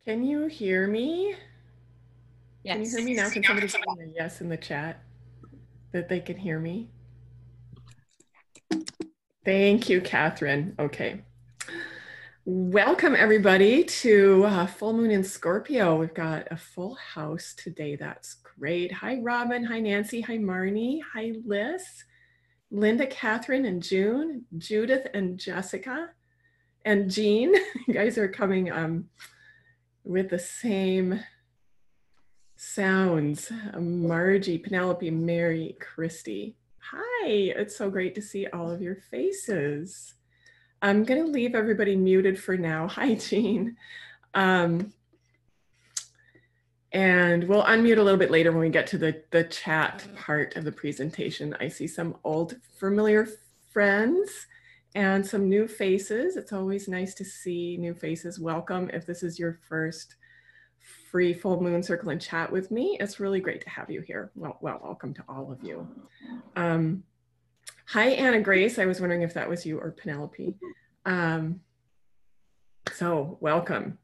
Can you hear me? Can you Yes. hear me now? Can somebody give me a yes in the chat that they can hear me? Thank you, Catherine. Okay. Welcome, everybody, to Full Moon in Scorpio. We've got a full house today. That's great. Hi, Robin. Hi, Nancy. Hi, Marnie. Hi, Liz. Linda, Catherine, and June. Judith and Jessica. And Jean. You guys are coming with the same sounds. Margie, Penelope, Mary, Christy. Hi, it's so great to see all of your faces. I'm going to leave everybody muted for now. Hi, Jean. And we'll unmute a little bit later when we get to the chat part of the presentation. I see some old familiar friends and some new faces. It's always nice to see new faces. Welcome if this is your first free full moon circle and chat with me. It's really great to have you here. Well, welcome to all of you. Hi, Anna Grace. I was wondering if that was you or Penelope. So welcome.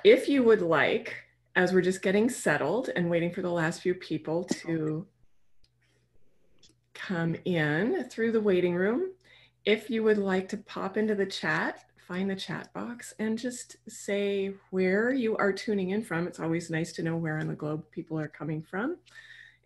If you would like, as we're just getting settled and waiting for the last few people to come in through the waiting room, if you would like to pop into the chat, find the chat box and just say where you are tuning in from. It's always nice to know where on the globe people are coming from.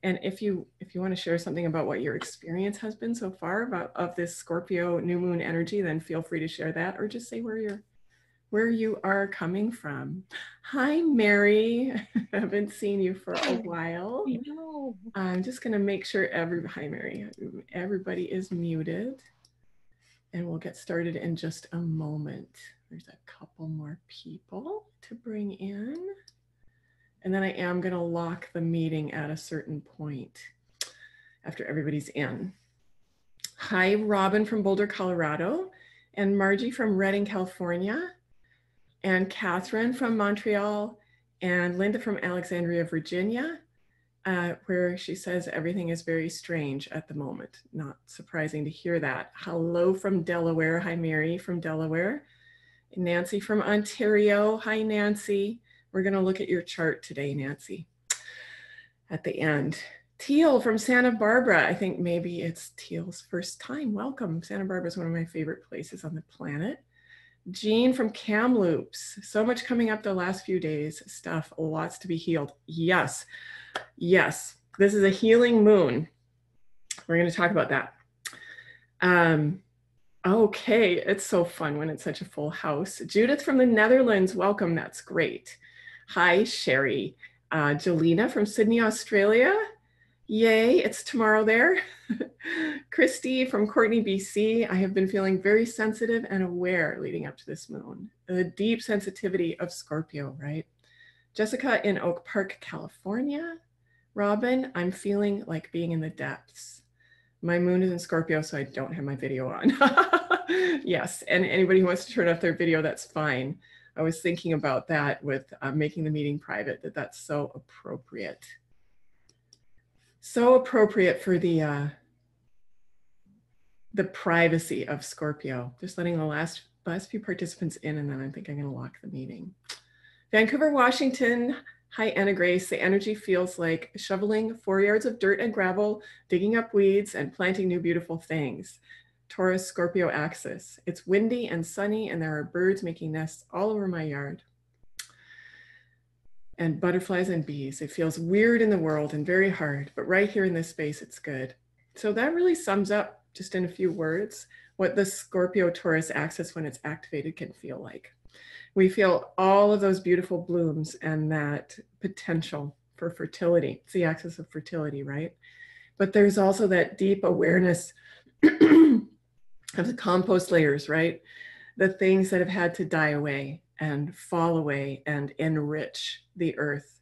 And if you want to share something about what your experience has been so far of this Scorpio new moon energy, then feel free to share that, or just say where you are coming from. Hi, Mary. I haven't seen you for a while. I know. I'm just going to make sure hi, Mary. Everybody is muted. And we'll get started in just a moment. There's a couple more people to bring in. And then I am going to lock the meeting at a certain point after everybody's in. Hi, Robin from Boulder, Colorado, and Margie from Redding, California, and Catherine from Montreal, and Linda from Alexandria, Virginia, where she says everything is very strange at the moment. Not surprising to hear that. Hello from Delaware. Hi, Mary from Delaware. Nancy from Ontario. Hi, Nancy. We're going to look at your chart today, Nancy, at the end. Teal from Santa Barbara. I think maybe it's Teal's first time. Welcome. Santa Barbara is one of my favorite places on the planet. Jean from Kamloops. So much coming up the last few days. Stuff, lots to be healed. Yes. Yes. This is a healing moon. We're going to talk about that. Okay. It's so fun when it's such a full house. Judith from the Netherlands. Welcome. That's great. Hi, Sherry. Jelena from Sydney, Australia. Yay, it's tomorrow there. Christy from Courtney, BC. I have been feeling very sensitive and aware leading up to this moon. The deep sensitivity of Scorpio, right? Jessica in Oak Park, California. Robin, I'm feeling like being in the depths. My moon is in Scorpio, so I don't have my video on. Yes, and anybody who wants to turn off their video, that's fine. I was thinking about that with making the meeting private, that's so appropriate. So appropriate for the privacy of Scorpio. Just letting the last few participants in, and then I think I'm going to lock the meeting. Vancouver, Washington. Hi, Anna Grace. The energy feels like shoveling 4 yards of dirt and gravel, digging up weeds, and planting new beautiful things. Taurus Scorpio axis. It's windy and sunny, and there are birds making nests all over my yard. And butterflies and bees. It feels weird in the world and very hard, but right here in this space, it's good. So that really sums up, just in a few words, what the Scorpio-Taurus axis, when it's activated, can feel like. We feel all of those beautiful blooms and that potential for fertility. It's the axis of fertility, right? But there's also that deep awareness of the compost layers, right? The things that have had to die away and fall away and enrich the earth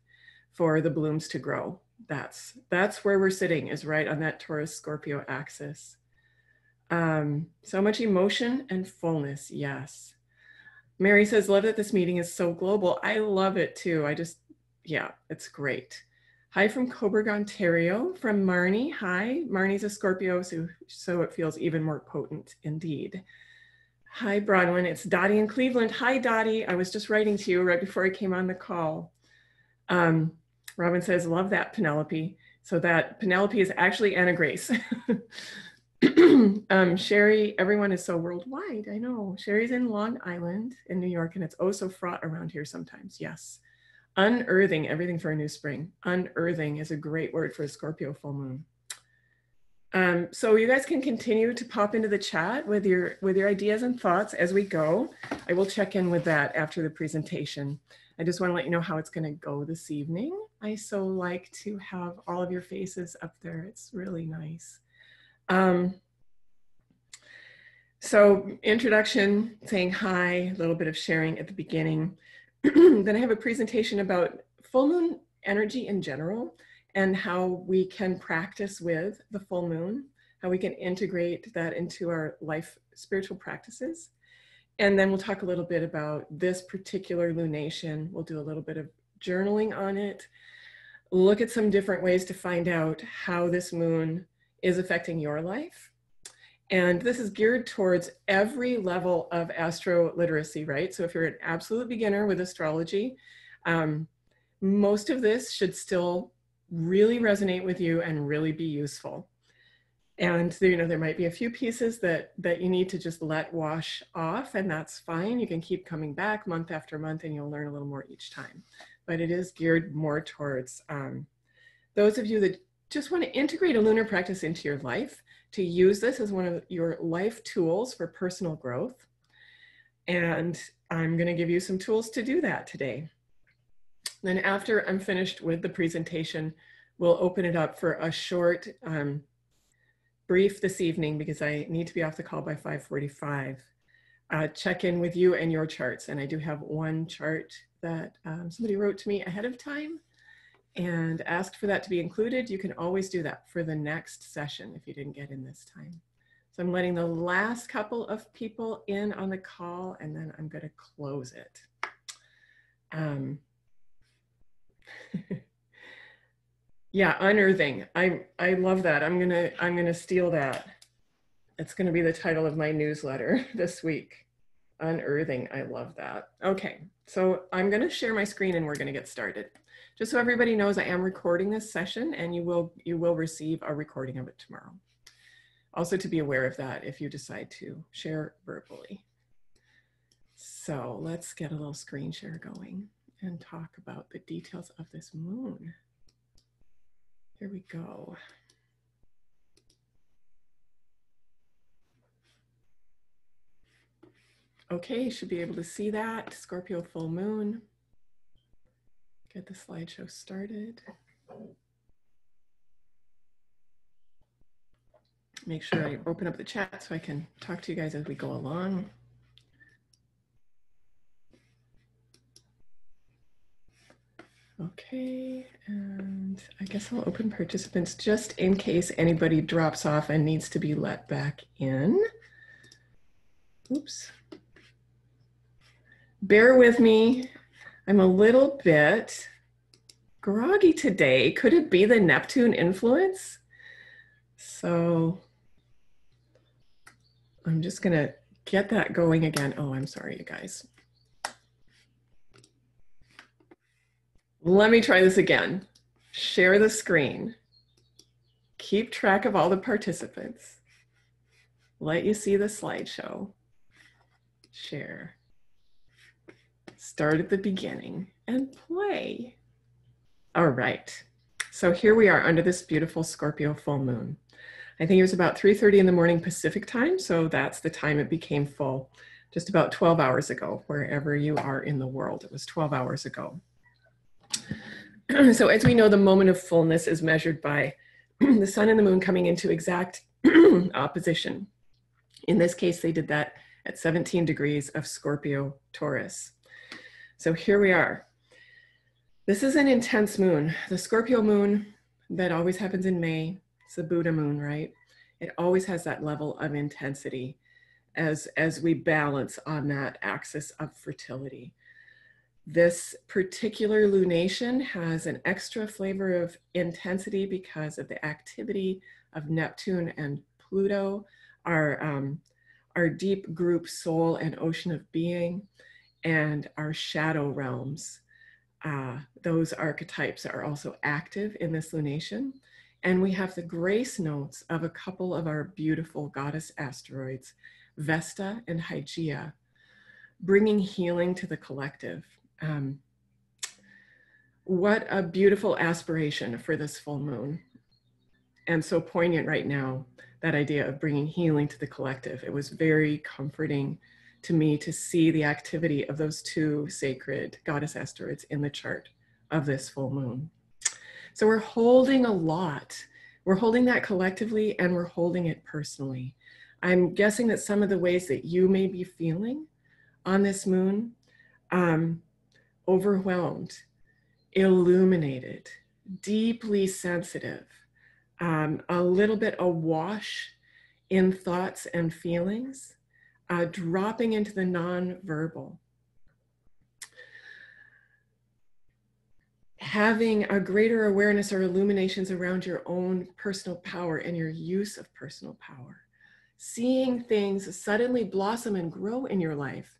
for the blooms to grow. That's where we're sitting, is right on that Taurus Scorpio axis. So much emotion and fullness, yes. Mary says, love that this meeting is so global. I love it too. Yeah, it's great. Hi from Coburg, Ontario, from Marnie. Hi, Marnie's a Scorpio, so it feels even more potent indeed. Hi, Bronwyn. It's Dottie in Cleveland. Hi, Dottie. I was just writing to you right before I came on the call. Robin says, love that, Penelope. So that Penelope is actually Anna Grace. Sherry, everyone is so worldwide. I know. Sherry's in Long Island in New York, and it's oh so fraught around here sometimes. Yes. Unearthing, everything for a new spring. Unearthing is a great word for a Scorpio full moon. So you guys can continue to pop into the chat with your ideas and thoughts as we go. I will check in with that after the presentation. I just want to let you know how it's going to go this evening. I so like to have all of your faces up there. It's really nice. So introduction, saying hi, a little bit of sharing at the beginning. Then I have a presentation about full moon energy in general and how we can practice with the full moon, how we can integrate that into our life spiritual practices. And then we'll talk a little bit about this particular lunation. We'll do a little bit of journaling on it, look at some different ways to find out how this moon is affecting your life. And this is geared towards every level of astro literacy, right? So if you're an absolute beginner with astrology, most of this should still really resonate with you and really be useful. And there might be a few pieces that you need to just let wash off, and that's fine. You can keep coming back month after month and you'll learn a little more each time. But it is geared more towards those of you that just want to integrate a lunar practice into your life, to use this as one of your life tools for personal growth. And I'm going to give you some tools to do that today. Then after I'm finished with the presentation, we'll open it up for a short brief this evening because I need to be off the call by 5:45. Check in with you and your charts. And I do have one chart that somebody wrote to me ahead of time and asked for that to be included. You can always do that for the next session if you didn't get in this time. So I'm letting the last couple of people in on the call, and then I'm going to close it. Yeah, unearthing. I love that. I'm gonna steal that. It's gonna be the title of my newsletter this week. Unearthing. I love that. Okay, so I'm gonna share my screen and we're gonna get started. Just so everybody knows, I am recording this session, and you will receive a recording of it tomorrow. Also, to be aware of that if you decide to share verbally. So let's get a little screen share going and talk about the details of this moon. Here we go. Okay, you should be able to see that. Scorpio full moon. Get the slideshow started. Make sure I open up the chat so I can talk to you guys as we go along. Okay, and I guess I'll open participants just in case anybody drops off and needs to be let back in. Oops. Bear with me. I'm a little bit groggy today. Could it be the Neptune influence? So I'm just gonna get that going again. Oh, I'm sorry, you guys. Let me try this again. Share the screen. Keep track of all the participants. Let you see the slideshow. Share. Start at the beginning and play. All right. So here we are under this beautiful Scorpio full moon. I think it was about 3:30 in the morning Pacific time. So that's the time it became full, just about 12 hours ago, wherever you are in the world. It was 12 hours ago. So as we know, the moment of fullness is measured by the sun and the moon coming into exact opposition. In this case, they did that at 17 degrees of Scorpio Taurus. So here we are. This is an intense moon. The Scorpio moon that always happens in May, it's the Buddha moon, right? It always has that level of intensity as we balance on that axis of fertility. This particular lunation has an extra flavor of intensity because of the activity of Neptune and Pluto are our deep group soul and ocean of being, and our shadow realms. Those archetypes are also active in this lunation. And we have the grace notes of a couple of our beautiful goddess asteroids, Vesta and Hygeia, bringing healing to the collective. What a beautiful aspiration for this full moon. And so poignant right now, that idea of bringing healing to the collective. It was very comforting to me to see the activity of those two sacred goddess asteroids in the chart of this full moon. So we're holding a lot. We're holding that collectively, and we're holding it personally. I'm guessing that some of the ways that you may be feeling on this moon, overwhelmed, illuminated, deeply sensitive, a little bit awash in thoughts and feelings, dropping into the nonverbal, having a greater awareness or illuminations around your own personal power and your use of personal power, seeing things suddenly blossom and grow in your life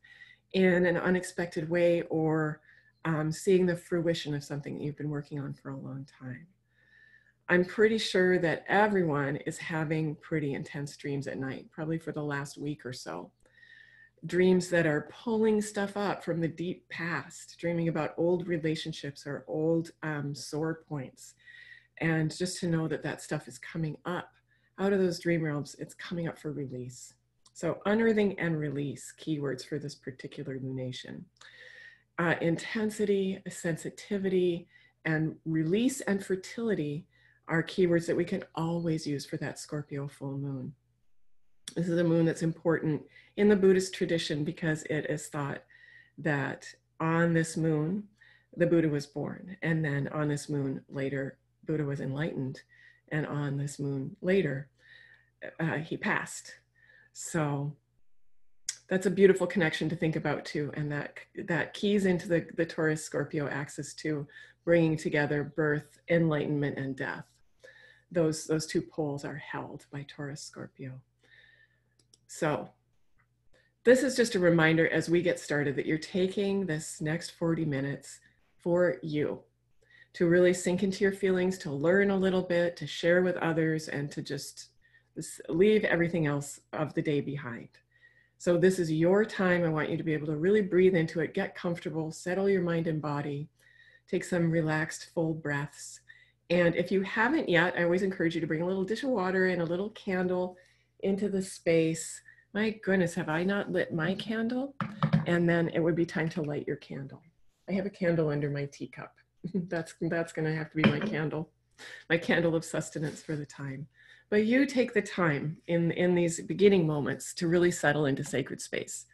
in an unexpected way, or seeing the fruition of something that you've been working on for a long time. I'm pretty sure that everyone is having pretty intense dreams at night, probably for the last week or so. Dreams that are pulling stuff up from the deep past, dreaming about old relationships or old sore points. And just to know that that stuff is coming up out of those dream realms, it's coming up for release. So unearthing and release, keywords for this particular lunation. Intensity, sensitivity, and release and fertility are keywords that we can always use for that Scorpio full moon. This is a moon that's important in the Buddhist tradition because it is thought that on this moon, the Buddha was born. And then on this moon later, Buddha was enlightened. And on this moon later, he passed. So that's a beautiful connection to think about too. And that keys into the Taurus Scorpio axis too, bringing together birth, enlightenment, and death. Those two poles are held by Taurus Scorpio. So this is just a reminder as we get started that you're taking this next 40 minutes for you to really sink into your feelings, to learn a little bit, to share with others, and to just leave everything else of the day behind. So this is your time. I want you to be able to really breathe into it, get comfortable, settle your mind and body, take some relaxed, full breaths. And if you haven't yet, I always encourage you to bring a little dish of water and a little candle into the space. My goodness, have I not lit my candle? And then it would be time to light your candle. I have a candle under my teacup. That's gonna have to be my candle of sustenance for the time. But you take the time in these beginning moments to really settle into sacred space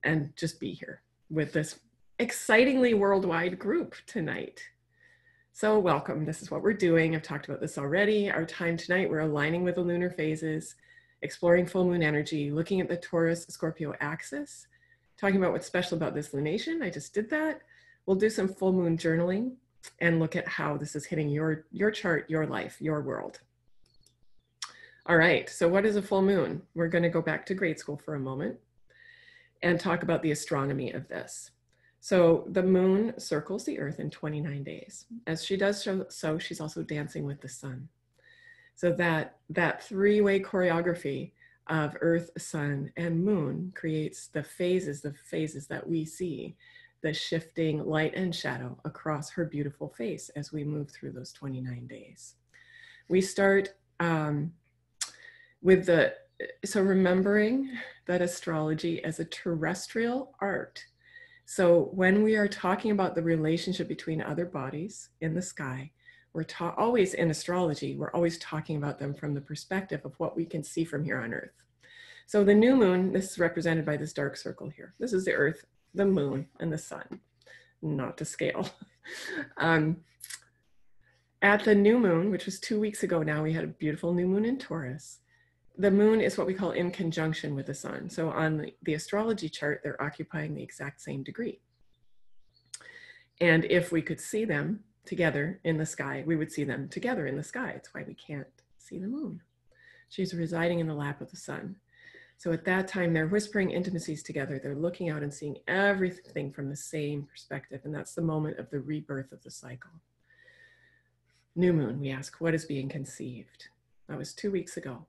and just be here with this excitingly worldwide group tonight. So welcome, this is what we're doing. I've talked about this already. Our time tonight, we're aligning with the lunar phases, exploring full moon energy, looking at the Taurus Scorpio axis, talking about what's special about this lunation. I just did that. We'll do some full moon journaling and look at how this is hitting your chart, your life, your world. All right, so what is a full moon? We're going to go back to grade school for a moment and talk about the astronomy of this. So the moon circles the earth in 29 days. As she does so, she's also dancing with the sun. So that three-way choreography of earth, sun, and moon creates the phases that we see, the shifting light and shadow across her beautiful face as we move through those 29 days. We start so remembering that astrology as a terrestrial art. So when we are talking about the relationship between other bodies in the sky, we're always in astrology, we're always talking about them from the perspective of what we can see from here on Earth. So the new moon, this is represented by this dark circle here. This is the Earth, the moon, and the sun, not to scale. At the new moon, which was 2 weeks ago now, we had a beautiful new moon in Taurus. The moon is what we call in conjunction with the sun. So on the astrology chart, they're occupying the exact same degree. And if we could see them together in the sky, we would see them together in the sky. It's why we can't see the moon. She's residing in the lap of the sun. So at that time, they're whispering intimacies together. They're looking out and seeing everything from the same perspective. And that's the moment of the rebirth of the cycle. New moon, we ask, what is being conceived? That was 2 weeks ago.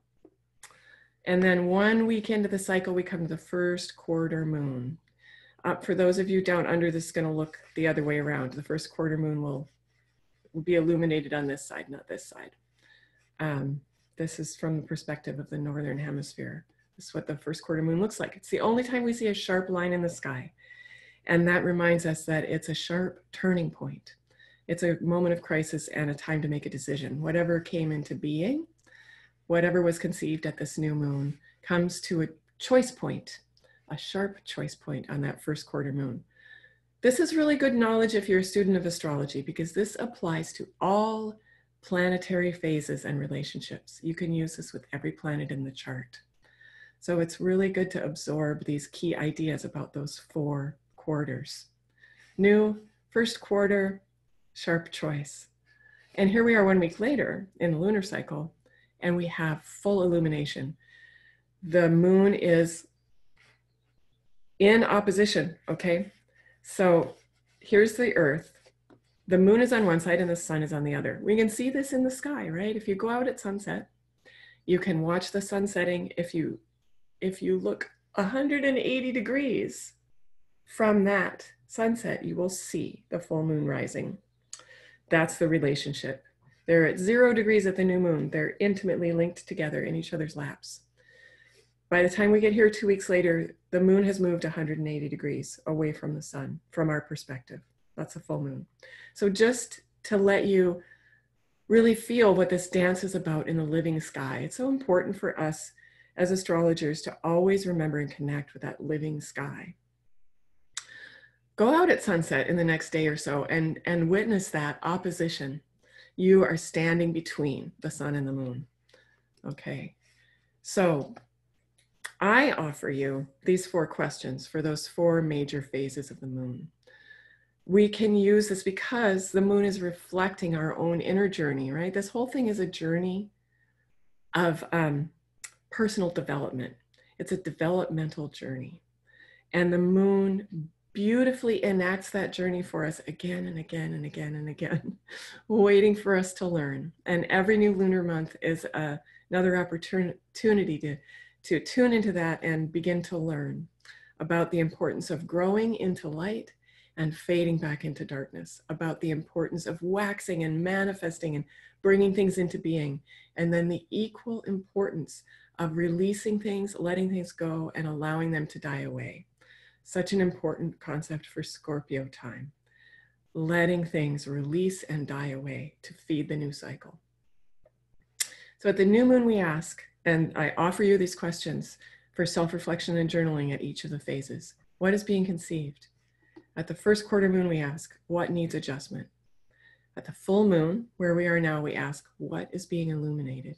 And then 1 week into the cycle, we come to the first quarter moon. For those of you down under, this is going to look the other way around. The first quarter moon will be illuminated on this side, not this side. This is from the perspective of the northern hemisphere. This is what the first quarter moon looks like. It's the only time we see a sharp line in the sky. And that reminds us that it's a sharp turning point. It's a moment of crisis and a time to make a decision. Whatever came into being, whatever was conceived at this new moon, comes to a choice point, a sharp choice point on that first quarter moon. This is really good knowledge if you're a student of astrology, because this applies to all planetary phases and relationships. You can use this with every planet in the chart. So it's really good to absorb these key ideas about those 4 quarters. New, first quarter, sharp choice. And here we are 1 week later in the lunar cycle, and we have full illumination. The moon is in opposition, okay? So here's the Earth. The moon is on one side and the sun is on the other. We can see this in the sky, right? If you go out at sunset, you can watch the sun setting. If you look 180 degrees from that sunset, you will see the full moon rising. That's the relationship. They're at 0 degrees at the new moon. They're intimately linked together in each other's laps. By the time we get here 2 weeks later, the moon has moved 180 degrees away from the sun, from our perspective. That's a full moon. So just to let you really feel what this dance is about in the living sky, it's so important for us as astrologers to always remember and connect with that living sky. Go out at sunset in the next day or so and witness that opposition. You are standing between the sun and the moon. Okay, so I offer you these 4 questions for those 4 major phases of the moon. We can use this because the moon is reflecting our own inner journey, right? This whole thing is a journey of personal development. It's a developmental journey. And the moon beautifully enacts that journey for us again and again and again and again, waiting for us to learn. And every new lunar month is another opportunity to tune into that and begin to learn about the importance of growing into light and fading back into darkness, about the importance of waxing and manifesting and bringing things into being, and then the equal importance of releasing things, letting things go, and allowing them to die away. Such an important concept for Scorpio time. Letting things release and die away to feed the new cycle. So at the new moon we ask, and I offer you these questions for self-reflection and journaling at each of the phases. What is being conceived? At the first quarter moon we ask, what needs adjustment? At the full moon, where we are now, we ask, what is being illuminated?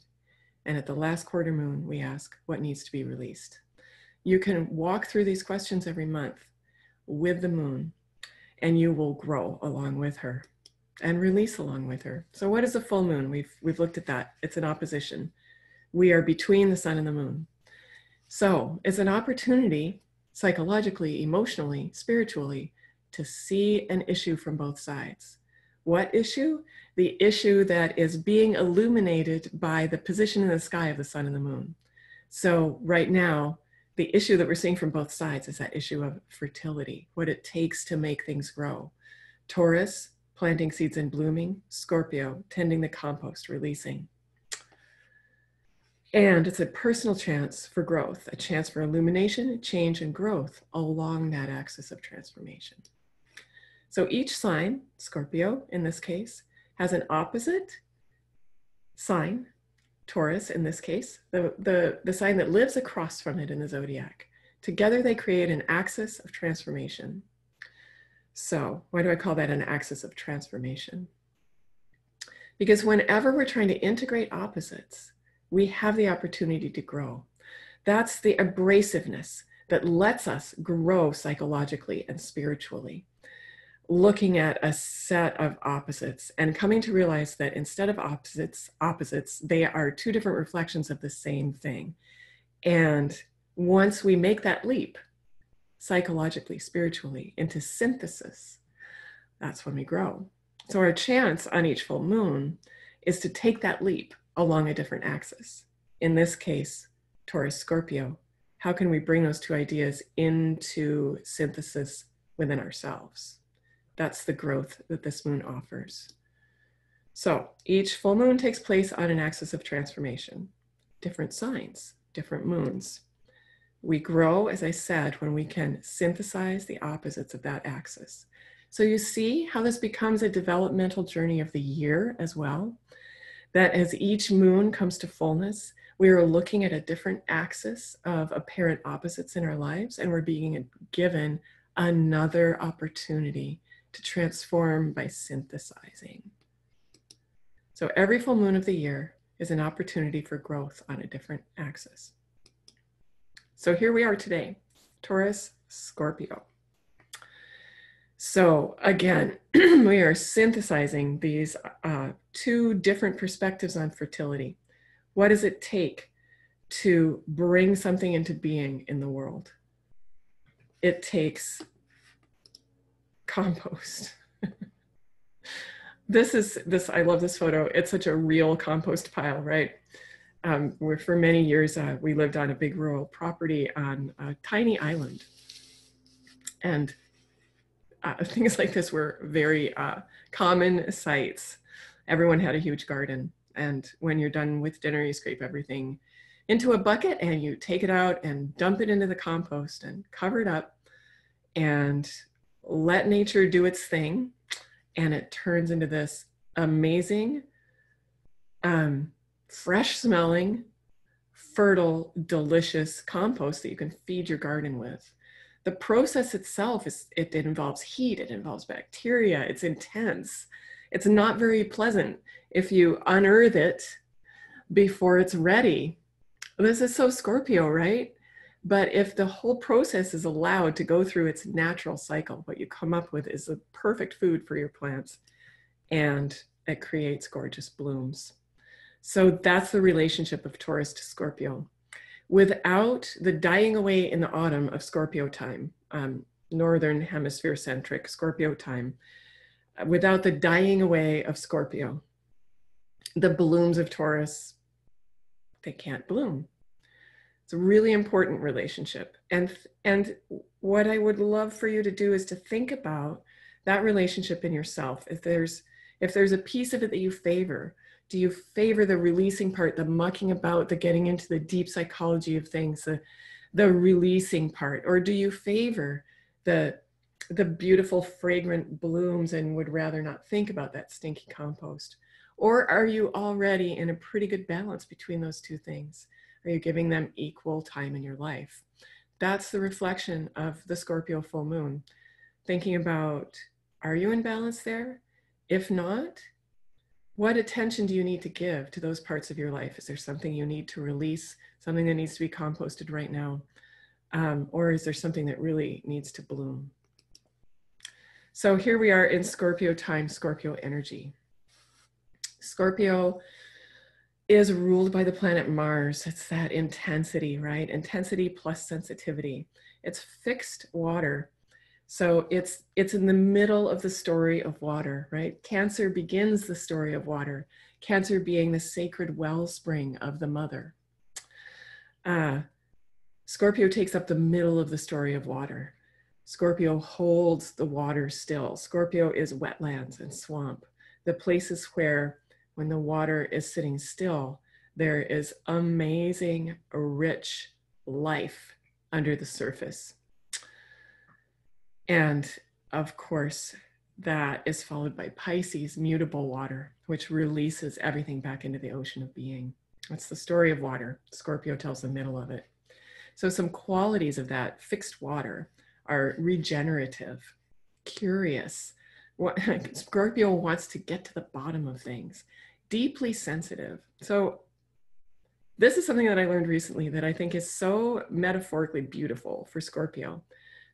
And at the last quarter moon, we ask, what needs to be released? You can walk through these questions every month with the moon, and you will grow along with her and release along with her. So what is a full moon? We've looked at that. It's an opposition. We are between the sun and the moon. So it's an opportunity, psychologically, emotionally, spiritually, to see an issue from both sides. What issue? The issue that is being illuminated by the position in the sky of the sun and the moon. So right now, the issue that we're seeing from both sides is that issue of fertility, what it takes to make things grow. Taurus, planting seeds and blooming. Scorpio, tending the compost, releasing. And it's a personal chance for growth, a chance for illumination, change, and growth along that axis of transformation. So each sign, Scorpio in this case, has an opposite sign, Taurus in this case, the sign that lives across from it in the zodiac. Together they create an axis of transformation. So why do I call that an axis of transformation? Because whenever we're trying to integrate opposites, we have the opportunity to grow. That's the abrasiveness that lets us grow psychologically and spiritually. Looking at a set of opposites and coming to realize that instead of opposites, they are 2 different reflections of the same thing. And once we make that leap, psychologically, spiritually, into synthesis, that's when we grow. So our chance on each full moon is to take that leap along a different axis. In this case, Taurus, Scorpio. How can we bring those two ideas into synthesis within ourselves? That's the growth that this moon offers. So each full moon takes place on an axis of transformation, different signs, different moons. We grow, as I said, when we can synthesize the opposites of that axis. So you see how this becomes a developmental journey of the year as well, that as each moon comes to fullness, we are looking at a different axis of apparent opposites in our lives, and we're being given another opportunity to transform by synthesizing. So every full moon of the year is an opportunity for growth on a different axis. So here we are today, Taurus, Scorpio. So again, we are synthesizing these two different perspectives on fertility. What does it take to bring something into being in the world? It takes compost. I love this photo. It's such a real compost pile, right? Where for many years, we lived on a big rural property on a tiny island. And things like this were very common sights. Everyone had a huge garden. And when you're done with dinner, you scrape everything into a bucket and you take it out and dump it into the compost and cover it up and let nature do its thing. And it turns into this amazing, fresh smelling, fertile, delicious compost that you can feed your garden with. The process itself it involves heat, it involves bacteria, it's intense. It's not very pleasant if you unearth it before it's ready. This is so Scorpio, right? But if the whole process is allowed to go through its natural cycle, what you come up with is the perfect food for your plants, and it creates gorgeous blooms. So that's the relationship of Taurus to Scorpio. Without the dying away in the autumn of Scorpio time, Northern Hemisphere centric Scorpio time, without the dying away of Scorpio, the blooms of Taurus, they can't bloom. It's a really important relationship. And what I would love for you to do is to think about that relationship in yourself. If there's a piece of it that you favor, do you favor the releasing part, the mucking about, the getting into the deep psychology of things, the releasing part? Or do you favor the beautiful fragrant blooms and would rather not think about that stinky compost? Or are you already in a pretty good balance between those two things? Are you giving them equal time in your life? That's the reflection of the Scorpio full moon. Thinking about, are you in balance there? If not, what attention do you need to give to those parts of your life? Is there something you need to release, something that needs to be composted right now? Or is there something that really needs to bloom? So here we are in Scorpio time, Scorpio energy. Scorpio is ruled by the planet Mars. It's that intensity, right? Intensity plus sensitivity. It's fixed water. So it's in the middle of the story of water, right? Cancer begins the story of water. Cancer being the sacred wellspring of the mother. Scorpio takes up the middle of the story of water. Scorpio holds the water still. Scorpio is wetlands and swamp, the places where when the water is sitting still, there is amazing, rich life under the surface. And of course, that is followed by Pisces, mutable water, which releases everything back into the ocean of being. That's the story of water. Scorpio tells the middle of it. So some qualities of that fixed water are regenerative, curious. Scorpio wants to get to the bottom of things, deeply sensitive. So this is something that I learned recently that I think is so metaphorically beautiful for Scorpio.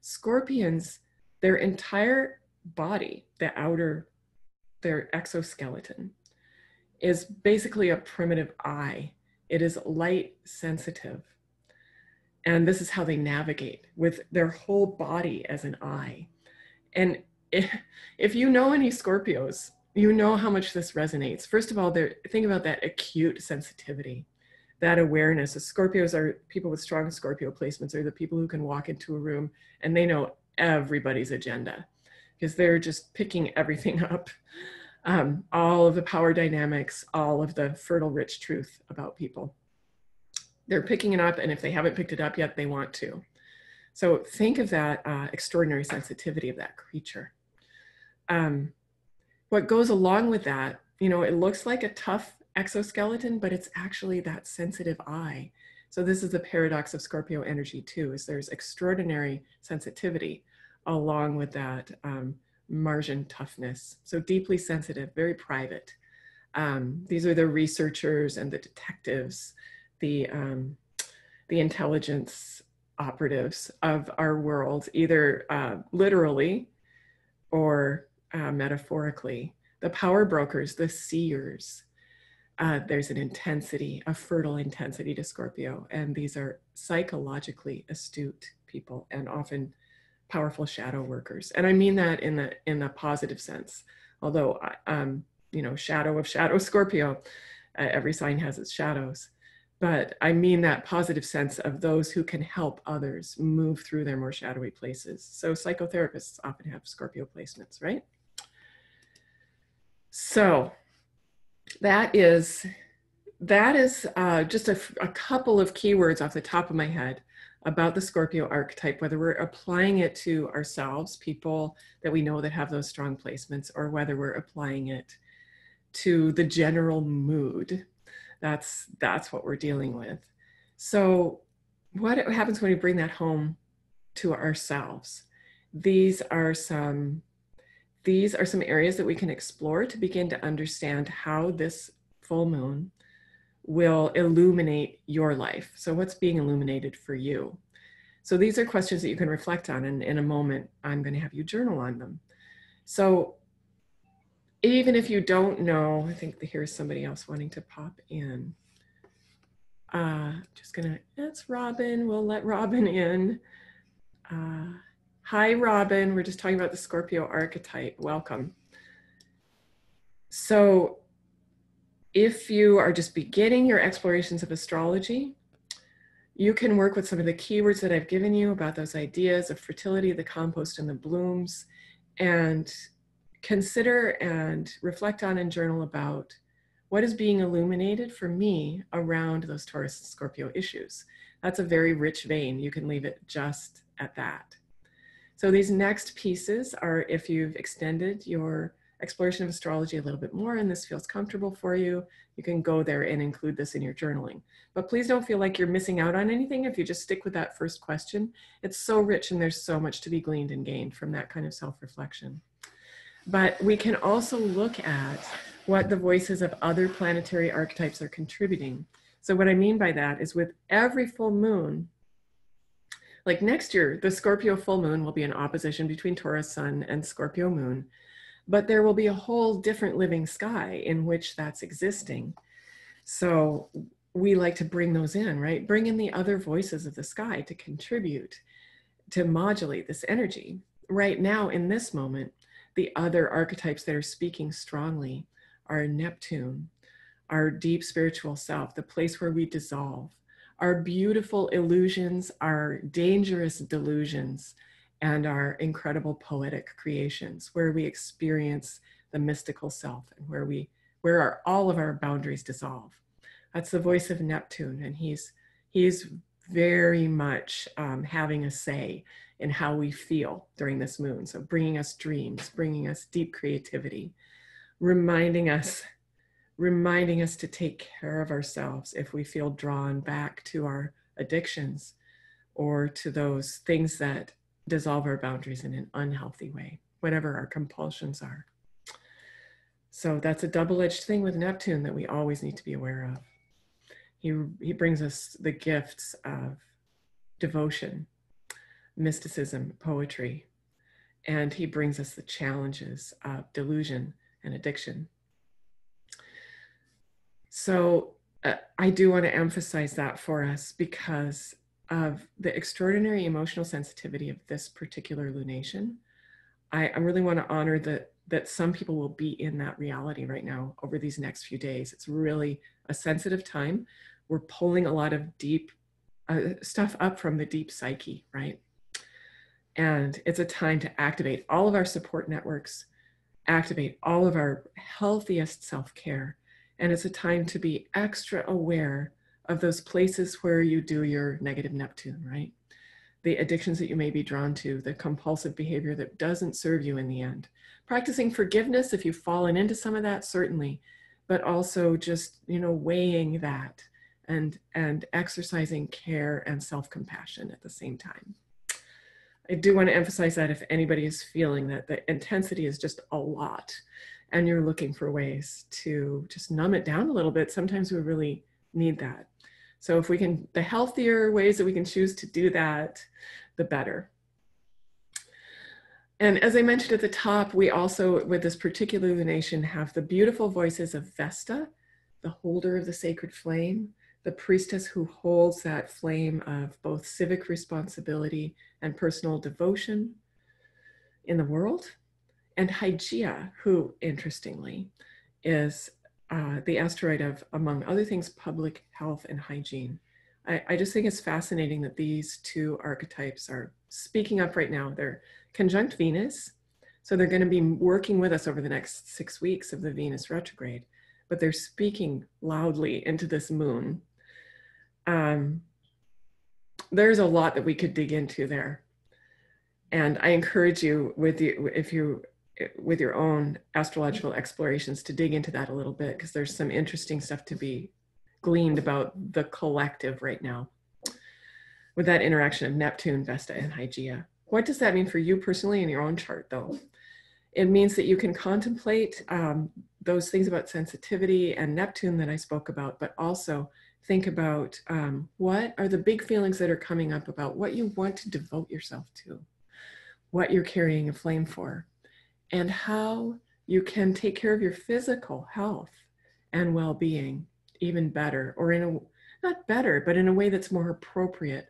Scorpions, their entire body, their exoskeleton, is basically a primitive eye. It is light sensitive. And this is how they navigate, with their whole body as an eye. And if you know any Scorpios, you know how much this resonates. First of all, think about that acute sensitivity, that awareness. The Scorpios are people with strong Scorpio placements, are the people who can walk into a room and they know everybody's agenda because they're just picking everything up. All of the power dynamics, all of the fertile, rich truth about people. They're picking it up, and if they haven't picked it up yet, they want to. So think of that extraordinary sensitivity of that creature. What goes along with that, it looks like a tough exoskeleton, but it's actually that sensitive eye. So this is the paradox of Scorpio energy too, is there's extraordinary sensitivity along with that Martian toughness. So deeply sensitive, very private. These are the researchers and the detectives, the intelligence operatives of our world, either literally or metaphorically. The power brokers, the seers. There's an intensity, a fertile intensity to Scorpio, and these are psychologically astute people and often powerful shadow workers. And I mean that in the positive sense. Although, shadow of shadow Scorpio, every sign has its shadows. But I mean that positive sense of those who can help others move through their more shadowy places. So psychotherapists often have Scorpio placements, right? So that is just a couple of keywords off the top of my head about the Scorpio archetype, whether we're applying it to ourselves, people that we know that have those strong placements, or whether we're applying it to the general mood. That's what we're dealing with. So what happens when we bring that home to ourselves? These are some areas that we can explore to begin to understand how this full moon will illuminate your life. So what's being illuminated for you? So these are questions that you can reflect on, and in a moment, I'm going to have you journal on them. So even if you don't know, I think here's somebody else wanting to pop in. That's Robin. We'll let Robin in. Hi, Robin. We're just talking about the Scorpio archetype. Welcome. So if you are just beginning your explorations of astrology, you can work with some of the keywords that I've given you about those ideas of fertility, the compost, and the blooms, and consider and reflect on and journal about what is being illuminated for me around those Taurus and Scorpio issues. That's a very rich vein. You can leave it just at that. So these next pieces are, if you've extended your exploration of astrology a little bit more and this feels comfortable for you, you can go there and include this in your journaling. But please don't feel like you're missing out on anything if you just stick with that first question. It's so rich and there's so much to be gleaned and gained from that kind of self-reflection. But we can also look at what the voices of other planetary archetypes are contributing. So what I mean by that is with every full moon, like next year, the Scorpio full moon will be an opposition between Taurus sun and Scorpio moon, but there will be a whole different living sky in which that's existing. So we like to bring those in, right? Bring in the other voices of the sky to contribute, to modulate this energy. Right now, in this moment, the other archetypes that are speaking strongly are Neptune, our deep spiritual self, the place where we dissolve, our beautiful illusions, our dangerous delusions, and our incredible poetic creations, where we experience the mystical self and where all of our boundaries dissolve. That's the voice of Neptune, and he's very much having a say in how we feel during this moon. So bringing us dreams, bringing us deep creativity, reminding us to take care of ourselves if we feel drawn back to our addictions or to those things that dissolve our boundaries in an unhealthy way, whatever our compulsions are. So that's a double-edged thing with Neptune that we always need to be aware of. He brings us the gifts of devotion, mysticism, poetry, and he brings us the challenges of delusion and addiction. So I do want to emphasize that for us because of the extraordinary emotional sensitivity of this particular lunation. I really want to honor that some people will be in that reality right now over these next few days. It's really a sensitive time. We're pulling a lot of deep stuff up from the deep psyche, right? And it's a time to activate all of our support networks, activate all of our healthiest self-care. And it's a time to be extra aware of those places where you do your negative Neptune, right? The addictions that you may be drawn to, the compulsive behavior that doesn't serve you in the end. Practicing forgiveness if you've fallen into some of that, certainly, but also just, weighing that and exercising care and self-compassion at the same time. I do want to emphasize that if anybody is feeling that the intensity is just a lot and you're looking for ways to just numb it down a little bit, sometimes we really need that. So if we can, the healthier ways that we can choose to do that, the better. And as I mentioned at the top, we also, with this particular lunation, have the beautiful voices of Vesta, the holder of the sacred flame, the priestess who holds that flame of both civic responsibility and personal devotion in the world, and Hygeia, who, interestingly, is the asteroid of, among other things, public health and hygiene. I just think it's fascinating that these two archetypes are speaking up right now. They're conjunct Venus, so they're going to be working with us over the next 6 weeks of the Venus retrograde, but they're speaking loudly into this moon. There's a lot that we could dig into there. And I encourage you, with your own astrological explorations, to dig into that a little bit, because there's some interesting stuff to be gleaned about the collective right now with that interaction of Neptune, Vesta, and Hygeia. What does that mean for you personally in your own chart, though? It means that you can contemplate those things about sensitivity and Neptune that I spoke about, but also think about what are the big feelings that are coming up about what you want to devote yourself to, what you're carrying a flame for, and how you can take care of your physical health and well-being even better, or not better, but in a way that's more appropriate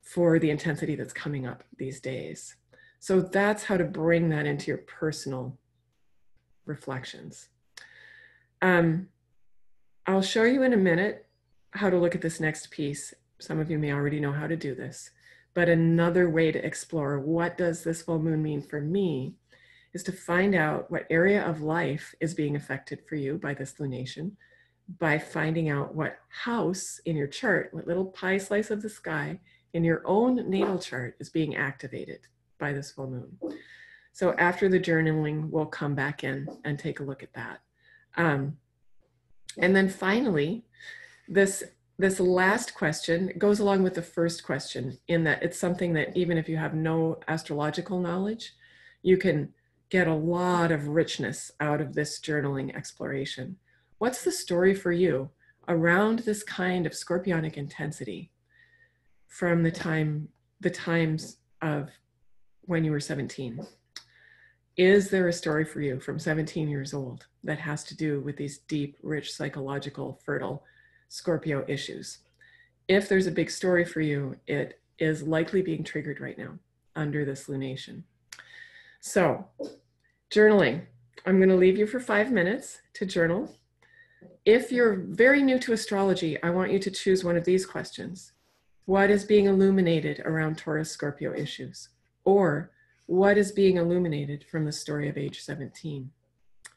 for the intensity that's coming up these days. So that's how to bring that into your personal reflections. I'll show you in a minute how to look at this next piece. Some of you may already know how to do this, but another way to explore what does this full moon mean for me is to find out what area of life is being affected for you by this lunation, by finding out what house in your chart, what little pie slice of the sky in your own natal chart is being activated by this full moon. So after the journaling, we'll come back in and take a look at that. And then finally, this last question goes along with the first question, in that it's something that even if you have no astrological knowledge, you can get a lot of richness out of this journaling exploration. What's the story for you around this kind of scorpionic intensity from the times of when you were 17? Is there a story for you from 17 years old that has to do with these deep, rich, psychological, fertile Scorpio issues? If there's a big story for you, it is likely being triggered right now under this lunation. So, journaling. I'm going to leave you for 5 minutes to journal. If you're very new to astrology, I want you to choose one of these questions. What is being illuminated around Taurus Scorpio issues? Or what is being illuminated from the story of age 17?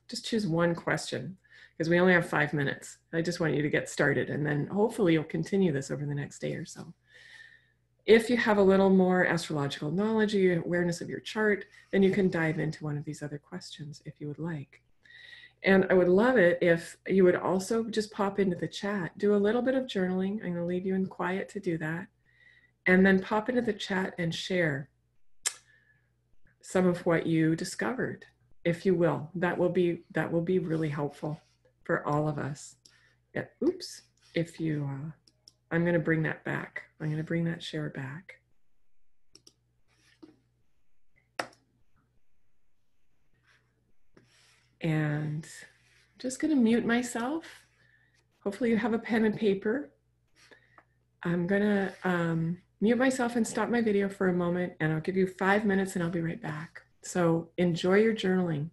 Just choose one question, because we only have 5 minutes. I just want you to get started, and then hopefully you'll continue this over the next day or so. If you have a little more astrological knowledge or awareness of your chart, then you can dive into one of these other questions if you would like. And I would love it if you would also just pop into the chat, do a little bit of journaling. I'm going to leave you in quiet to do that. And then pop into the chat and share some of what you discovered, if you will. That will be really helpful for all of us. Yeah, oops, if you, I'm going to bring that back. I'm going to bring that share back. And I'm just going to mute myself. Hopefully you have a pen and paper. I'm gonna mute myself and stop my video for a moment, and I'll give you 5 minutes and I'll be right back. So enjoy your journaling.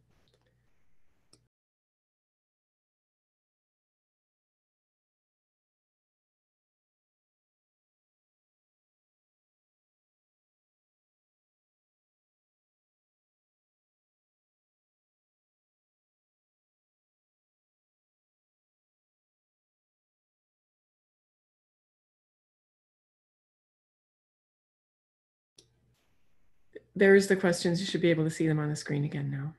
There's the questions. You should be able to see them on the screen again now.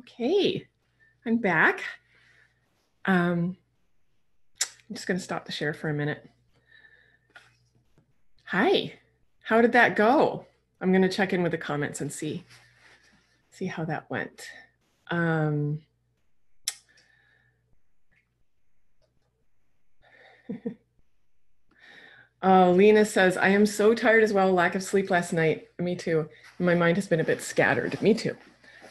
Okay, I'm back. I'm just going to stop the share for a minute. Hi, how did that go? I'm going to check in with the comments and see how that went. Oh, Lena says, I am so tired as well. Lack of sleep last night. Me too. My mind has been a bit scattered. Me too.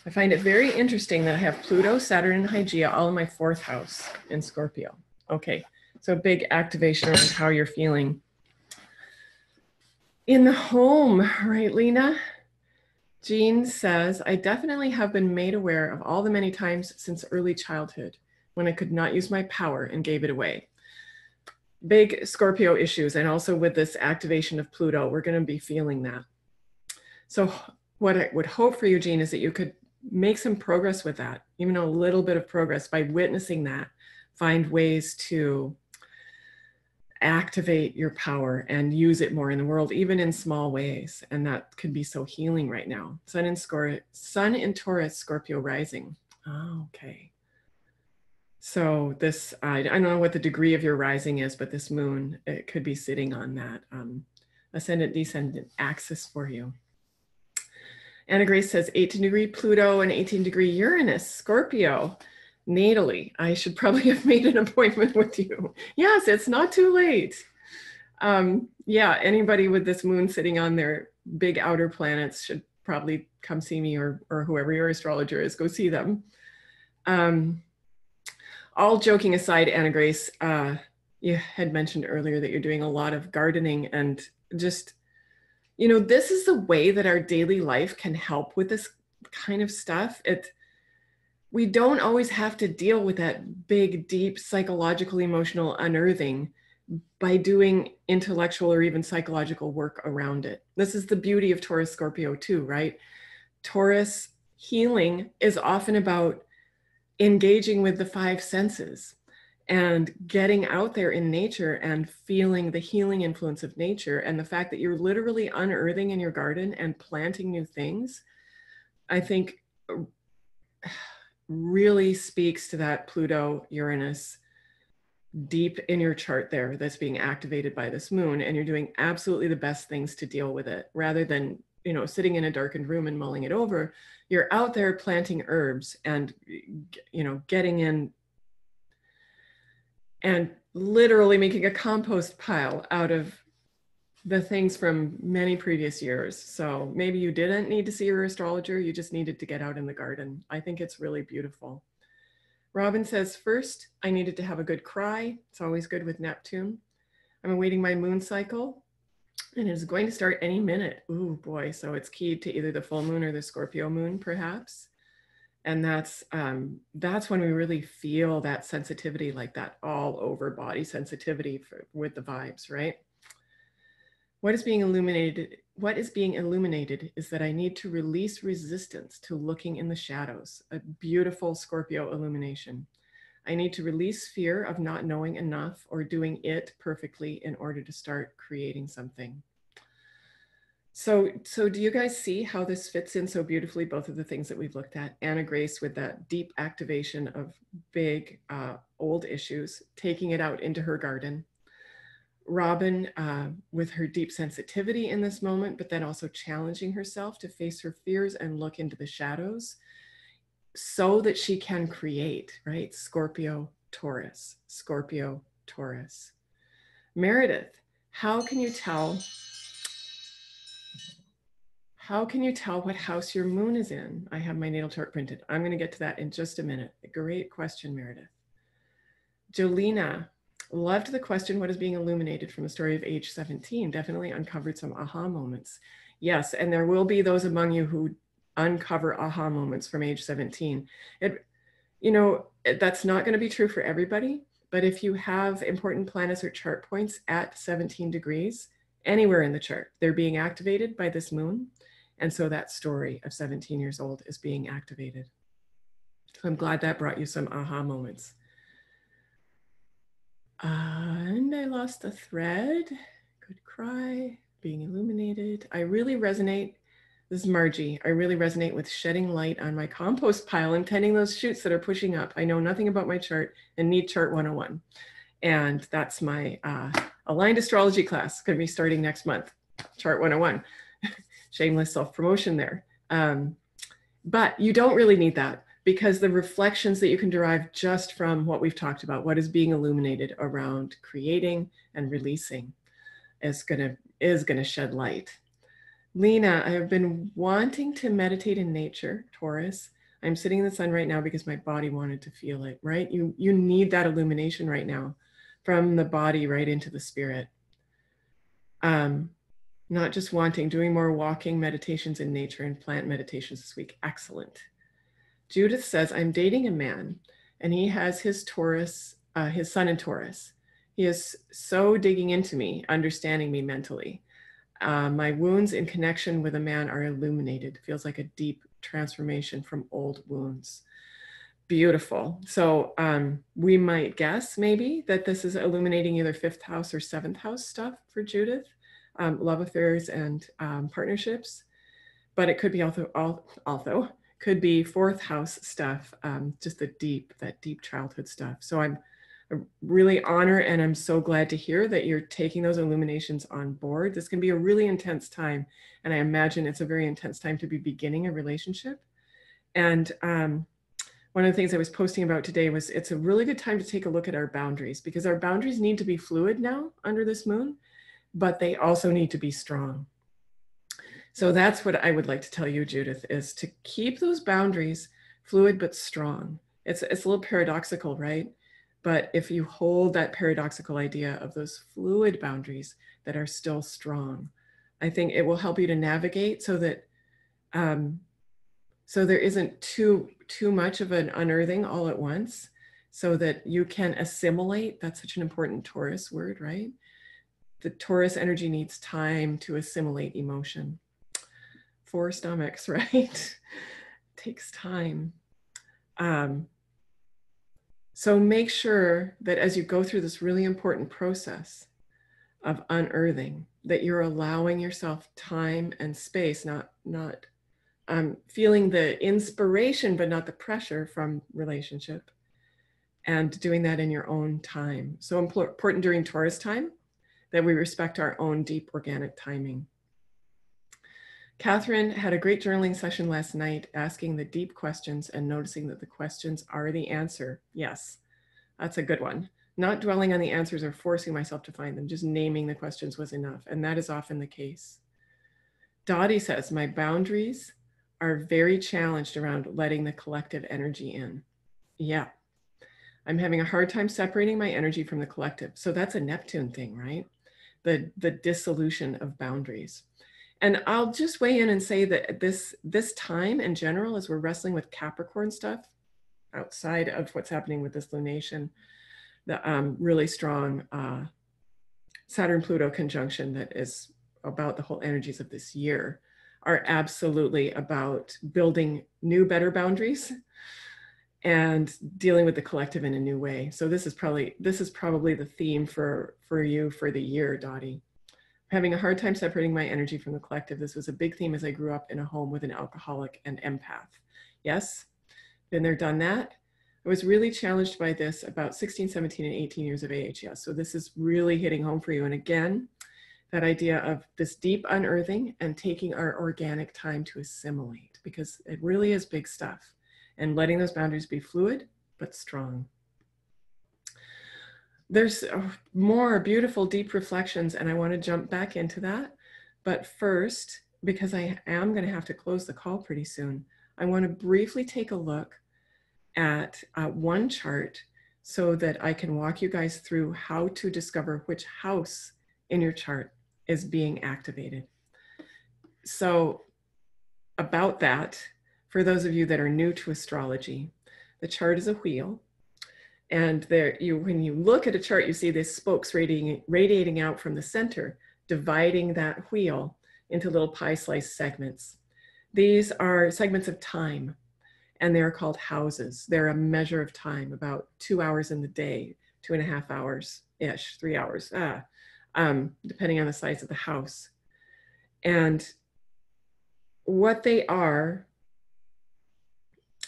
I find it very interesting that I have Pluto, Saturn, and Hygeia all in my 4th house in Scorpio. Okay, so a big activation around how you're feeling in the home, right, Lena? Jean says, I definitely have been made aware of all the many times since early childhood when I could not use my power and gave it away. Big Scorpio issues, and also with this activation of Pluto, we're going to be feeling that. So what I would hope for you, Jean, is that you could make some progress with that, even a little bit of progress by witnessing that, find ways to activate your power and use it more in the world, even in small ways. And that could be so healing right now. Sun in Taurus, Scorpio rising. Oh, okay. So this, I don't know what the degree of your rising is, but this moon, it could be sitting on that ascendant descendant axis for you. Anna Grace says 18-degree Pluto and 18-degree Uranus, Scorpio, natally. I should probably have made an appointment with you. Yes, it's not too late. Yeah, anybody with this moon sitting on their big outer planets should probably come see me, or whoever your astrologer is, go see them. All joking aside, Anna Grace, you had mentioned earlier that you're doing a lot of gardening, and just, you know, this is the way that our daily life can help with this kind of stuff. We don't always have to deal with that big, deep psychological, emotional unearthing by doing intellectual or even psychological work around it. This is the beauty of Taurus Scorpio too, right? Taurus healing is often about engaging with the 5 senses and getting out there in nature and feeling the healing influence of nature. And the fact that you're literally unearthing in your garden and planting new things, I think really speaks to that Pluto Uranus deep in your chart there that's being activated by this moon. And you're doing absolutely the best things to deal with it, rather than, you know, sitting in a darkened room and mulling it over. You're out there planting herbs and, you know, getting in and literally making a compost pile out of the things from many previous years. So maybe you didn't need to see your astrologer, you just needed to get out in the garden. I think it's really beautiful. Robin says, first, I needed to have a good cry. It's always good with Neptune. I'm awaiting my moon cycle, and it's going to start any minute. Ooh, boy. So it's keyed to either the full moon or the Scorpio moon, perhaps. And that's when we really feel that sensitivity, like that all over body sensitivity with the vibes, right? What is being illuminated is that I need to release resistance to looking in the shadows, a beautiful Scorpio illumination. I need to release fear of not knowing enough or doing it perfectly in order to start creating something. So do you guys see how this fits in so beautifully, both of the things that we've looked at? Anna Grace with that deep activation of big old issues, taking it out into her garden. Robin with her deep sensitivity in this moment, but then also challenging herself to face her fears and look into the shadows so that she can create, right? Scorpio, Taurus, Scorpio, Taurus. Meredith, how can you tell what house your moon is in? I have my natal chart printed. I'm going to get to that in just a minute. Great question, Meredith. Jolena, loved the question, what is being illuminated from the story of age 17? Definitely uncovered some aha moments. Yes, and there will be those among you who uncover aha moments from age 17. That's not going to be true for everybody, but if you have important planets or chart points at 17 degrees, anywhere in the chart, they're being activated by this moon. And so that story of 17 years old is being activated. So I'm glad that brought you some aha moments. And I lost the thread. Good cry, being illuminated. I really resonate This is Margie. I really resonate with shedding light on my compost pile and tending those shoots that are pushing up. I know nothing about my chart and need chart 101. And that's my aligned astrology class. Going to be starting next month. Chart 101. Shameless self-promotion there. But you don't really need that, because the reflections that you can derive just from what we've talked about, what is being illuminated around creating and releasing, is gonna shed light. Lena, I have been wanting to meditate in nature, Taurus. I'm sitting in the sun right now because my body wanted to feel it, right? You need that illumination right now, from the body right into the spirit. Not just wanting, doing more walking meditations in nature and plant meditations this week. Excellent. Judith says, I'm dating a man and he has his Taurus, his sun in Taurus. He is so digging into me, understanding me mentally. My wounds in connection with a man are illuminated. Feels like a deep transformation from old wounds. Beautiful. So we might guess maybe that this is illuminating either 5th house or 7th house stuff for Judith. Love affairs and partnerships, but it could be also could be 4th house stuff, just that deep childhood stuff. So I really honor, and I'm so glad to hear that you're taking those illuminations on board. This can be a really intense time, and I imagine it's a very intense time to be beginning a relationship. And one of the things I was posting about today was it's a really good time to take a look at our boundaries, because our boundaries need to be fluid now under this moon, but they also need to be strong. So that's what I would like to tell you, Judith, is to keep those boundaries fluid but strong. It's a little paradoxical, right? But if you hold that paradoxical idea of those fluid boundaries that are still strong, I think it will help you to navigate so that so there isn't too much of an unearthing all at once, so that you can assimilate. That's such an important Taurus word, right? The Taurus energy needs time to assimilate emotion. 4 stomachs, right? Takes time. So make sure that as you go through this really important process of unearthing, that you're allowing yourself time and space, not feeling the inspiration, but not the pressure from relationship, and doing that in your own time. So important during Taurus time that we respect our own deep organic timing. Catherine had a great journaling session last night, asking the deep questions and noticing that the questions are the answer. Yes, that's a good one. Not dwelling on the answers or forcing myself to find them, just naming the questions was enough. And that is often the case. Dottie says, my boundaries are very challenged around letting the collective energy in. Yeah, I'm having a hard time separating my energy from the collective. So that's a Neptune thing, right? The dissolution of boundaries. And I'll just weigh in and say that this time in general, as we're wrestling with Capricorn stuff, outside of what's happening with this lunation, the really strong Saturn-Pluto conjunction that is about the whole energies of this year, are absolutely about building new, better boundaries and dealing with the collective in a new way. So this is probably the theme for you for the year, Dottie. Having a hard time separating my energy from the collective. This was a big theme as I grew up in a home with an alcoholic and empath. Yes, been there, done that. I was really challenged by this about 16, 17, and 18 years of age. Yes, so this is really hitting home for you. And again, that idea of this deep unearthing and taking our organic time to assimilate, because it really is big stuff, and letting those boundaries be fluid but strong. There's more beautiful, deep reflections, and I want to jump back into that. But first, because I am going to have to close the call pretty soon, I want to briefly take a look at one chart so that I can walk you guys through how to discover which house in your chart is being activated. So about that, for those of you that are new to astrology, the chart is a wheel. And when you look at a chart, you see these spokes radiating out from the center, dividing that wheel into little pie-sliced segments. These are segments of time, and they're called houses. They're a measure of time, about 2 hours in the day, 2.5 hours-ish, 3 hours, depending on the size of the house. And what they are,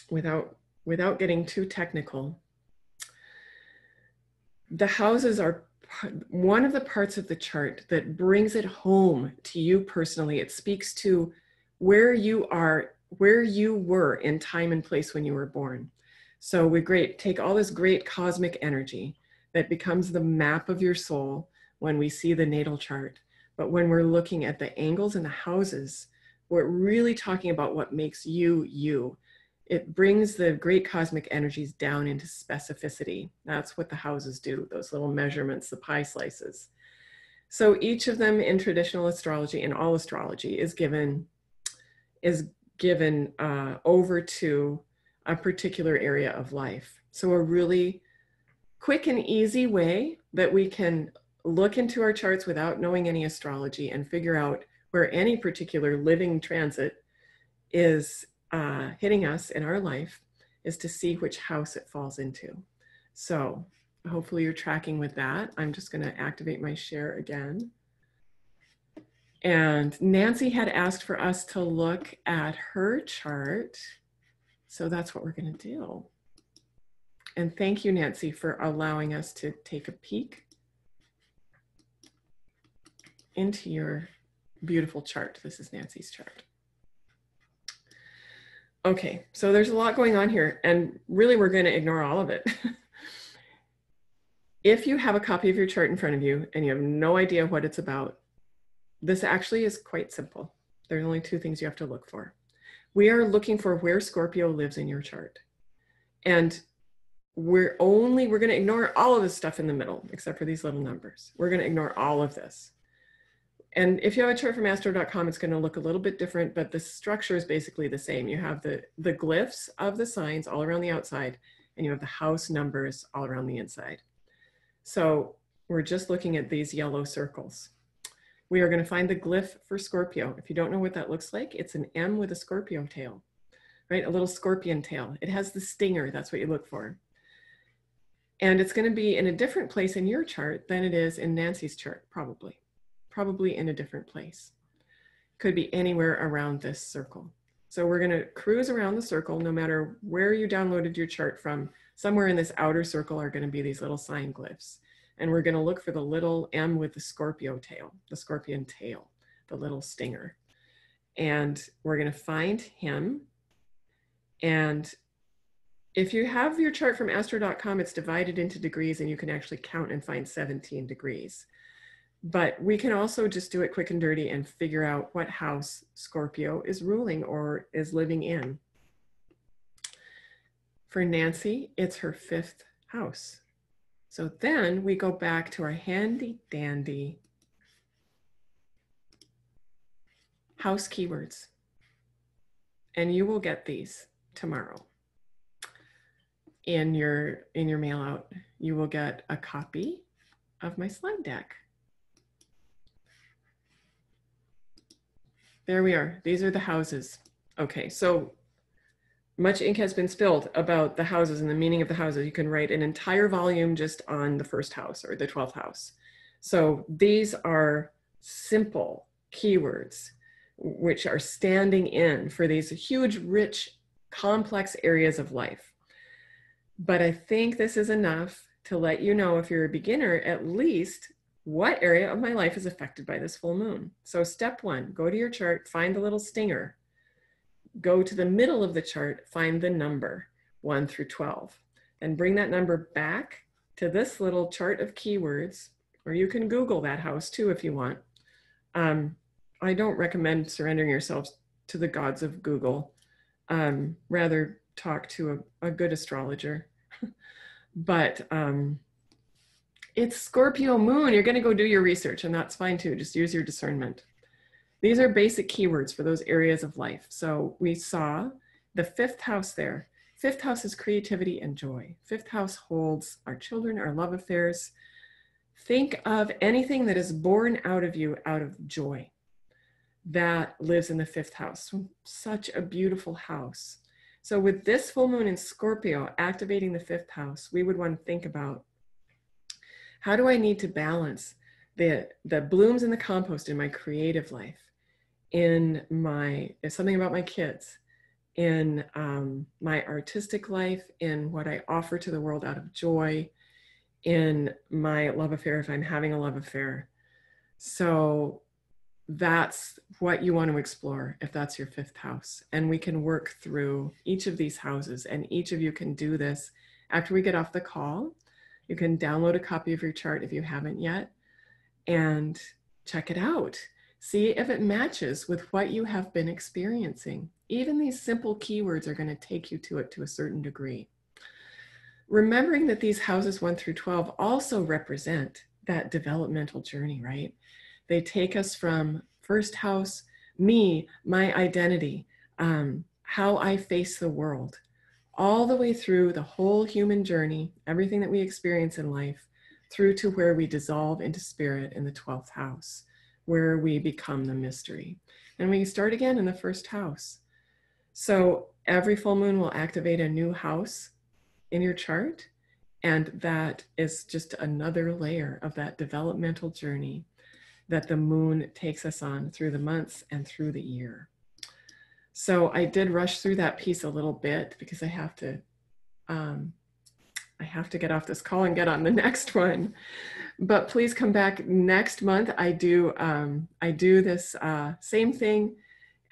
without getting too technical, the houses are one of the parts of the chart that brings it home to you personally. It speaks to where you are, where you were in time and place when you were born. So we take all this great cosmic energy that becomes the map of your soul when we see the natal chart. But when we're looking at the angles and the houses, we're really talking about what makes you, you. It brings the great cosmic energies down into specificity. That's what the houses do, those little measurements, the pie slices. So each of them in traditional astrology and all astrology is given over to a particular area of life. So a really quick and easy way that we can look into our charts without knowing any astrology and figure out where any particular living transit is hitting us in our life is to see which house it falls into. So hopefully you're tracking with that. I'm just going to activate my share again. And Nancy had asked for us to look at her chart. So that's what we're going to do. And thank you, Nancy, for allowing us to take a peek into your beautiful chart. This is Nancy's chart. Okay, so there's a lot going on here, and really we're going to ignore all of it. If you have a copy of your chart in front of you and you have no idea what it's about, this actually is quite simple. There's only two things you have to look for. We are looking for where Scorpio lives in your chart. And we're going to ignore all of this stuff in the middle, except for these little numbers. We're going to ignore all of this. And if you have a chart from astro.com, it's going to look a little bit different, but the structure is basically the same. You have the glyphs of the signs all around the outside, and you have the house numbers all around the inside. So we're just looking at these yellow circles. We are going to find the glyph for Scorpio. If you don't know what that looks like, it's an M with a Scorpio tail, right? A little scorpion tail. It has the stinger. That's what you look for. And it's going to be in a different place in your chart than it is in Nancy's chart, probably in a different place. Could be anywhere around this circle. So we're going to cruise around the circle, no matter where you downloaded your chart from. Somewhere in this outer circle are going to be these little sign glyphs. And we're going to look for the little M with the Scorpio tail, the scorpion tail, the little stinger. And we're going to find him. And if you have your chart from astro.com, it's divided into degrees, and you can actually count and find 17 degrees. But we can also just do it quick and dirty and figure out what house Scorpio is ruling or is living in. For Nancy, it's her 5th house. So then we go back to our handy dandy house keywords. And you will get these tomorrow. In your mail out, you will get a copy of my slide deck. There we are. These are the houses. Okay, so much ink has been spilled about the houses and the meaning of the houses. You can write an entire volume just on the 1st house or the 12th house. So these are simple keywords which are standing in for these huge, rich, complex areas of life. But I think this is enough to let you know, if you're a beginner, at least what area of my life is affected by this full moon. So step 1, go to your chart, find the little stinger. Go to the middle of the chart, find the number 1 through 12, and bring that number back to this little chart of keywords, or you can Google that house too if you want. I don't recommend surrendering yourselves to the gods of Google. Rather talk to a good astrologer. But it's Scorpio moon. You're going to go do your research, and that's fine too. Just use your discernment. These are basic keywords for those areas of life. So we saw the 5th house there. 5th house is creativity and joy. 5th house holds our children, our love affairs. Think of anything that is born out of you out of joy. That lives in the 5th house. Such a beautiful house. So with this full moon in Scorpio activating the 5th house, we would want to think about, how do I need to balance the blooms in the compost in my creative life in something about my kids, in my artistic life, in what I offer to the world out of joy, in my love affair, if I'm having a love affair. So that's what you want to explore if that's your 5th house. And we can work through each of these houses, and each of you can do this after we get off the call. You can download a copy of your chart if you haven't yet and check it out. See if it matches with what you have been experiencing. Even these simple keywords are going to take you to it to a certain degree. Remembering that these houses 1 through 12 also represent that developmental journey, right? They take us from 1st house, me, my identity, how I face the world, all the way through the whole human journey, everything that we experience in life, through to where we dissolve into spirit in the 12th house, where we become the mystery. And we start again in the 1st house. So every full moon will activate a new house in your chart. And that is just another layer of that developmental journey that the moon takes us on through the months and through the year. So I did rush through that piece a little bit because I have to get off this call and get on the next one. But please come back next month. I do this same thing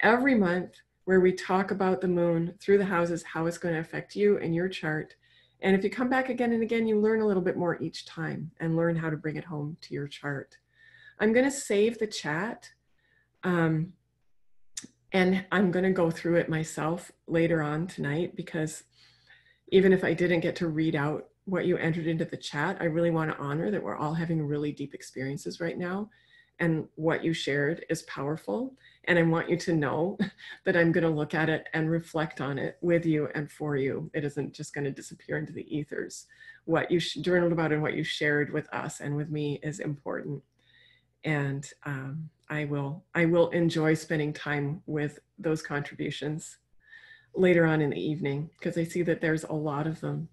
every month, where we talk about the moon through the houses, how it's going to affect you and your chart. And if you come back again and again, you learn a little bit more each time and learn how to bring it home to your chart. I'm going to save the chat, and I'm going to go through it myself later on tonight, because even if I didn't get to read out what you entered into the chat, I really want to honor that we're all having really deep experiences right now, and what you shared is powerful. And I want you to know that I'm going to look at it and reflect on it with you and for you. It isn't just going to disappear into the ethers. What you journaled about and what you shared with us and with me is important. And I will enjoy spending time with those contributions later on in the evening, because I see that there's a lot of them.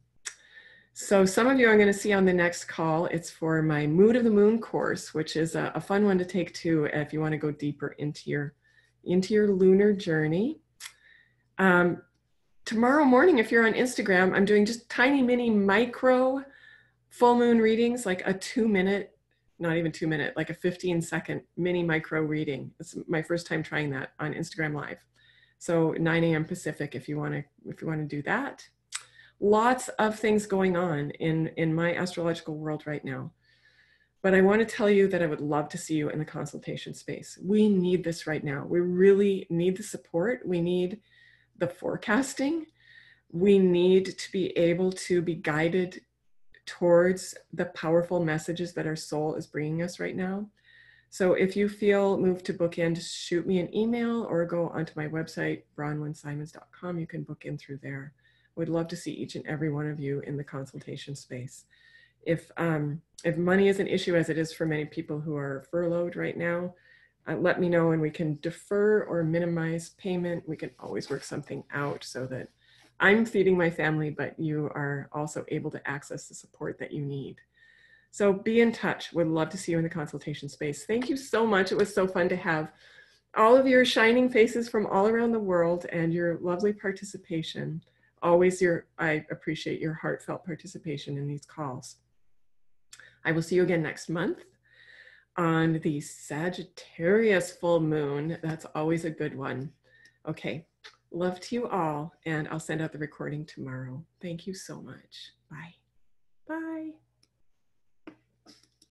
So some of you I'm going to see on the next call. It's for my Mood of the Moon course, which is a fun one to take too if you want to go deeper into your lunar journey. Tomorrow morning, if you're on Instagram, I'm doing just tiny mini micro full moon readings, like a 2-minute, not even 2-minute, like a 15-second mini micro reading. It's my first time trying that on Instagram Live. So 9 a.m. Pacific, if you want to do that. Lots of things going on in my astrological world right now. But I want to tell you that I would love to see you in the consultation space. We need this right now. We really need the support. We need the forecasting. We need to be able to be guided towards the powerful messages that our soul is bringing us right now. So if you feel moved to book in, just shoot me an email or go onto my website, bronwynsimons.com. You can book in through there. Would love to see each and every one of you in the consultation space. If money is an issue, as it is for many people who are furloughed right now, let me know and we can defer or minimize payment. We can always work something out so that I'm feeding my family, but you are also able to access the support that you need. So be in touch. Would love to see you in the consultation space. Thank you so much. It was so fun to have all of your shining faces from all around the world and your lovely participation. Always I appreciate your heartfelt participation in these calls. I will see you again next month on the Sagittarius full moon. That's always a good one. Okay, love to you all, and I'll send out the recording tomorrow. Thank you so much. Bye.